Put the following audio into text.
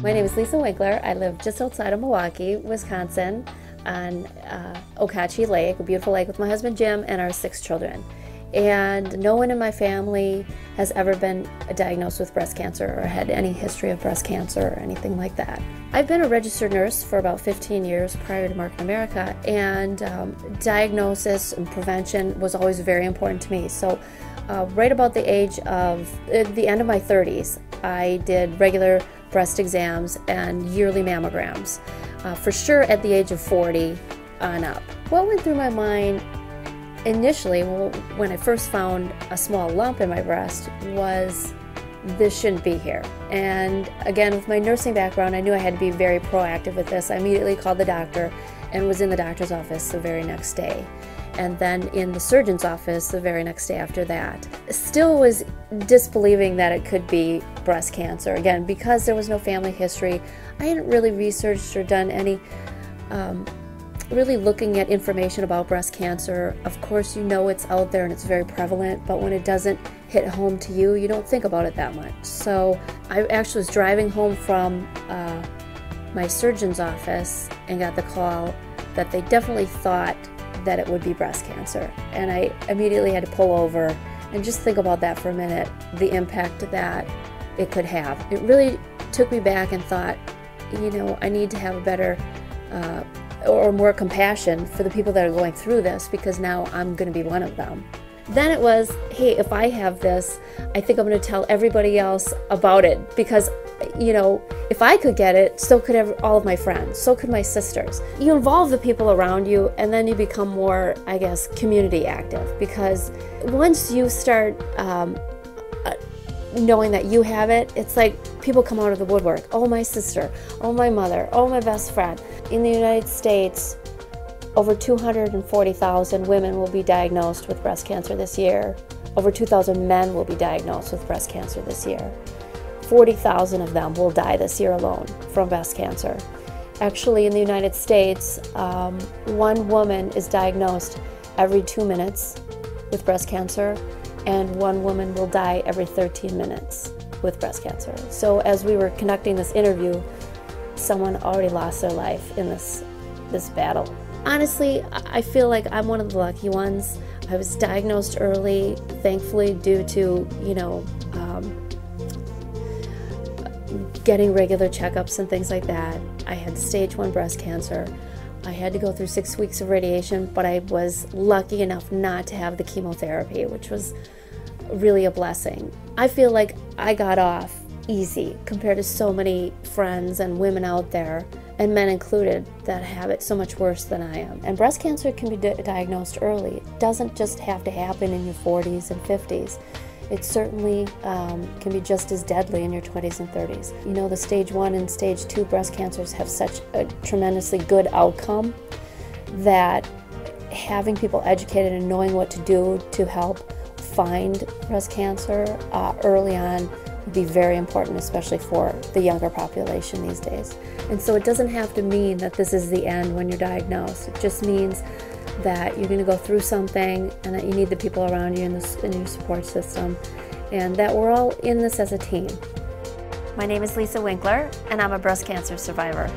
My name is Lisa Winkler. I live just outside of Milwaukee, Wisconsin, on Okauchee Lake, a beautiful lake, with my husband Jim and our 6 children. And no one in my family has ever been diagnosed with breast cancer or had any history of breast cancer or anything like that. I've been a registered nurse for about 15 years prior to Market America, and diagnosis and prevention was always very important to me. So right about the age of the end of my 30s, I did regular breast exams and yearly mammograms, for sure at the age of 40 on up. What went through my mind initially, when I first found a small lump in my breast, was this shouldn't be here. And again, with my nursing background, I knew I had to be very proactive with this. I immediately called the doctor and was in the doctor's office the very next day, and then in the surgeon's office the very next day after that. Still was disbelieving that it could be breast cancer. Again, because there was no family history, I hadn't really researched or done any really looking at information about breast cancer. Of course, you know it's out there and it's very prevalent, but when it doesn't hit home to you, you don't think about it that much. So I actually was driving home from my surgeon's office and got the call that they definitely thought that it would be breast cancer. And I immediately had to pull over and just think about that for a minute, the impact that it could have. It really took me back and thought, you know, I need to have a better or more compassion for the people that are going through this, because now I'm going to be one of them. Then it was, hey, if I have this, I think I'm going to tell everybody else about it, because, you know, if I could get it, so could all of my friends, so could my sisters. You involve the people around you, and then you become more, I guess, community active, because once you start knowing that you have it, it's like people come out of the woodwork. Oh, my sister, oh, my mother, oh, my best friend. In the United States, over 240,000 women will be diagnosed with breast cancer this year. Over 2,000 men will be diagnosed with breast cancer this year. 40,000 of them will die this year alone from breast cancer. Actually, in the United States, 1 woman is diagnosed every 2 minutes with breast cancer, and 1 woman will die every 13 minutes with breast cancer. So as we were conducting this interview, someone already lost their life in this battle. Honestly, I feel like I'm one of the lucky ones. I was diagnosed early, thankfully, due to, you know, getting regular checkups and things like that. I had stage 1 breast cancer. I had to go through 6 weeks of radiation, but I was lucky enough not to have the chemotherapy, which was really a blessing. I feel like I got off easy compared to so many friends and women out there, and men included, that have it so much worse than I am. And breast cancer can be diagnosed early. It doesn't just have to happen in your 40s and 50s. It certainly can be just as deadly in your 20s and 30s. You know, the stage 1 and stage 2 breast cancers have such a tremendously good outcome that having people educated and knowing what to do to help find breast cancer early on would be very important, especially for the younger population these days. And so it doesn't have to mean that this is the end when you're diagnosed. It just means that you're going to go through something, and that you need the people around you in your support system, and that we're all in this as a team. My name is Lisa Winkler, and I'm a breast cancer survivor.